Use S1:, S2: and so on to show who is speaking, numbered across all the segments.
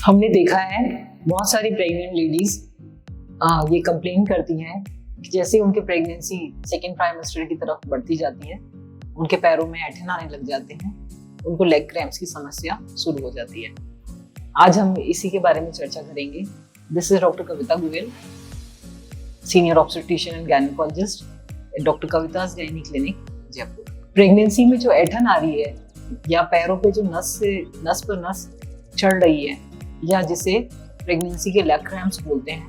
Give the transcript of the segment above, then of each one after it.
S1: हमने देखा है बहुत सारी प्रेग्नेंट लेडीज ये कंप्लेन करती हैं कि जैसे उनकी प्रेगनेंसी सेकेंड ट्राइमेस्टर की तरफ बढ़ती जाती है, उनके पैरों में ऐंठन आने लग जाते हैं, उनको लेग क्रैम्प्स की समस्या शुरू हो जाती है। आज हम इसी के बारे में चर्चा करेंगे। This is doctor Kavita Goyal, senior obstetrician and gynaecologist, doctor Kavita's gynae clinic, Jaipur. Pregnancy में जो ऐंठन आ रही है या पैरों पे जो नस पर नस चढ़ रही है या जिसे प्रेगनेंसी के लेग क्रैम्प्स बोलते हैं,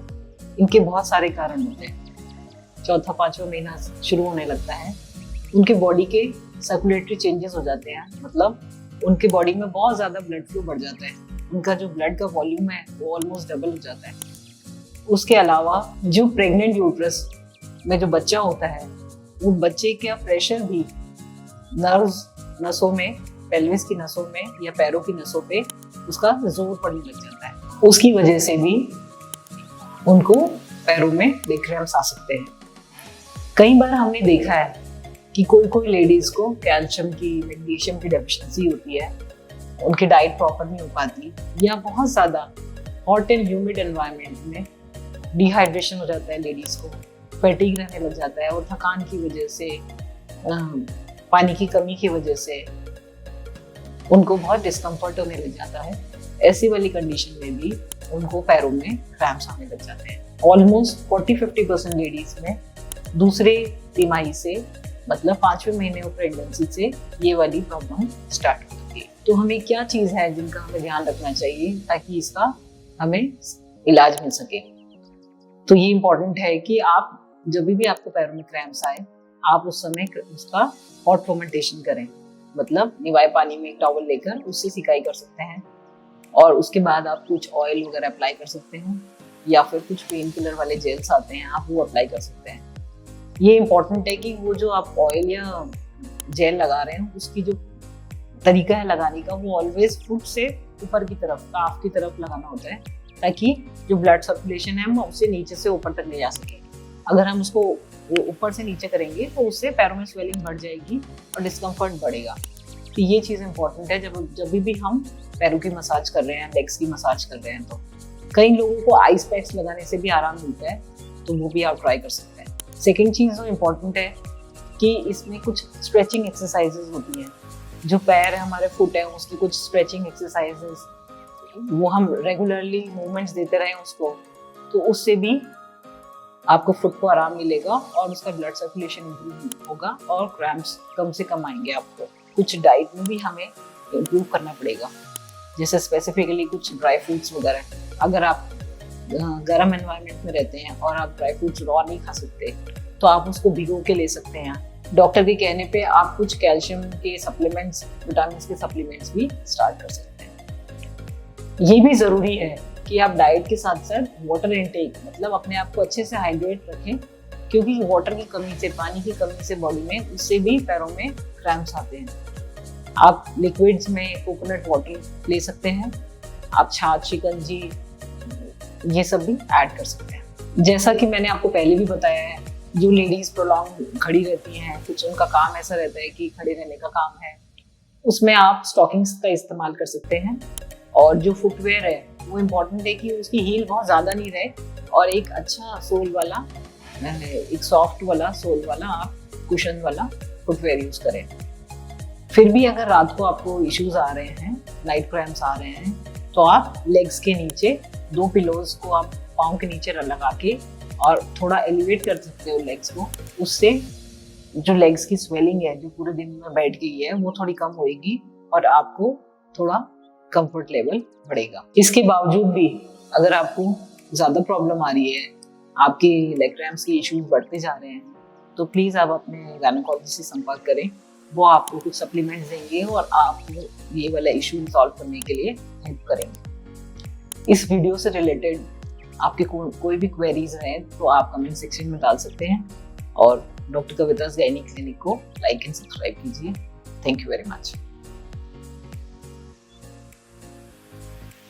S1: इनके बहुत सारे कारण होते हैं। चौथा पांचवा महीना शुरू होने लगता है, उनके बॉडी के सर्कुलेटरी चेंजेस हो जाते हैं, मतलब उनके बॉडी में बहुत ज़्यादा ब्लड फ्लो बढ़ जाता है, उनका जो ब्लड का वॉल्यूम है वो ऑलमोस्ट डबल हो जाता है। उसके अलावा जो प्रेग्नेंट यूट्रस में जो बच्चा होता है, वो बच्चे का प्रेशर भी नर्व्स नसों में, पेल्विस की नसों में या पैरों की नसों पे उसका जोर पड़ने लग जाता है। उसकी वजह से भी उनको पैरों में लेग क्रैम्प्स आ सकते हैं। कई बार हमने देखा है कि कोई लेडीज को कैल्शियम की, मैग्नीशियम की डेफिशिएंसी होती है, उनकी डाइट प्रॉपर नहीं हो पाती, या बहुत ज़्यादा हॉट एंड ह्यूमिड एनवायरनमेंट में डिहाइड्रेशन हो जाता है, लेडीज को फैटीग रहने लग जाता है, और थकान की वजह से, पानी की कमी की वजह से उनको बहुत डिस्कम्फर्ट होने लग जाता है। ऐसी वाली कंडीशन में भी उनको पैरों में क्रैम्प्स आने लग जाते हैं। ऑलमोस्ट 40-50% लेडीज में दूसरे तिमाही से, मतलब 5वें महीने ऑफ प्रेगनेंसी से ये वाली प्रॉब्लम स्टार्ट हो जाती है। तो हमें क्या चीज़ है जिनका हमें ध्यान रखना चाहिए ताकि इसका हमें इलाज मिल सके। तो ये इम्पोर्टेंट है कि आप जब भी आपको पैरों में क्रैम्प्स आए, आप उस समय उसका हॉट फर्मेंटेशन करें, मतलब निवाए पानी में एक टॉवल लेकर उससे सिकाई कर सकते हैं, और उसके बाद आप कुछ ऑयल वगैरह अप्लाई कर सकते हैं, या फिर कुछ पेन किलर वाले जेल्स आते हैं, आप वो अप्लाई कर सकते हैं। ये इम्पोर्टेंट है कि वो जो आप ऑयल या जेल लगा रहे हैं, उसकी जो तरीका है लगाने का, वो ऑलवेज फुट से ऊपर की तरफ, काफ की तरफ लगाना होता है, ताकि जो ब्लड सर्कुलेशन है हम उसे नीचे से ऊपर तक ले जा सके। अगर हम उसको ऊपर से नीचे करेंगे तो उससे पैरों में स्वेलिंग बढ़ जाएगी और डिस्कम्फर्ट बढ़ेगा। तो ये चीज़ इंपॉर्टेंट है जब भी हम पैरों की मसाज कर रहे हैं, लेग्स की मसाज कर रहे हैं। तो कई लोगों को आइस पैक्स लगाने से भी आराम मिलता है, तो वो भी आप ट्राई कर सकते हैं। सेकेंड चीज़ जो इम्पोर्टेंट है कि इसमें कुछ स्ट्रेचिंग एक्सरसाइजेज होती हैं। जो पैर है, हमारे फुट है, उसकी कुछ स्ट्रेचिंग एक्सरसाइजेज, वो हम रेगुलरली मूवमेंट्स देते रहें उसको, तो उससे भी आपको फुट को आराम मिलेगा और उसका ब्लड सर्कुलेशन इम्प्रूव होगा और क्रैम्प्स कम से कम आएंगे आपको। कुछ डाइट में भी हमें इम्प्रूव करना पड़ेगा, जैसे स्पेसिफिकली कुछ ड्राई फ्रूट्स वगैरह। अगर आप गर्म एनवायरनमेंट में रहते हैं और आप ड्राई फ्रूट्स रॉ नहीं खा सकते, तो आप उसको भिगो के ले सकते हैं। डॉक्टर के कहने पे आप कुछ कैल्शियम के सप्लीमेंट्स, विटामिन के सप्लीमेंट्स भी स्टार्ट कर सकते हैं। ये भी ज़रूरी है कि आप डाइट के साथ साथ वाटर इनटेक, मतलब अपने आप को अच्छे से हाइड्रेट रखें, क्योंकि वाटर की कमी से, पानी की कमी से बॉडी में, उससे भी पैरों में क्रैम्प्स आते हैं। आप लिक्विड्स में कोकोनट वाटर ले सकते हैं, आप छाछ, शिकंजी, ये सब भी ऐड कर सकते हैं। जैसा कि मैंने आपको पहले भी बताया है, जो लेडीज प्रोलॉन्ग खड़ी रहती हैं, कुछ उनका काम ऐसा रहता है कि खड़े रहने का काम है, उसमें आप स्टॉकिंग्स का इस्तेमाल कर सकते हैं। और जो फुटवेयर है वो इम्पोर्टेंट है कि उसकी हील बहुत ज़्यादा नहीं रहे, और एक अच्छा सोल वाला, एक सॉफ्ट वाला सोल वाला आप कुशन वाला फुटवेयर यूज़ करें। फिर भी अगर रात को आपको इश्यूज आ रहे हैं, नाइट क्रैम्प्स आ रहे हैं, तो आप लेग्स के नीचे 2 पिलोज को आप पाँव के नीचे लगा के और थोड़ा एलिवेट कर सकते हो लेग्स को। उससे जो लेग्स की स्वेलिंग है, जो पूरे दिन में बैठ गई है, वो थोड़ी कम होएगी और आपको थोड़ा कंफर्ट लेवल बढ़ेगा। इसके बावजूद भी अगर आपको ज़्यादा प्रॉब्लम आ रही है, आपकी लेग क्रैम्प्स की इश्यूज बढ़ते जा रहे हैं, तो प्लीज़ आप अपने गायनेकोलॉजिस्ट से संपर्क करें। वो आपको कुछ सप्लीमेंट्स देंगे और आपको ये वाला इशू सॉल्व करने के लिए हेल्प करेंगे। इस वीडियो से रिलेटेड आपके कोई भी क्वेरीज हैं तो आप कमेंट सेक्शन में डाल सकते हैं, और डॉक्टर कविता's गायनी क्लिनिक को लाइक एंड सब्सक्राइब कीजिए। Thank you very much.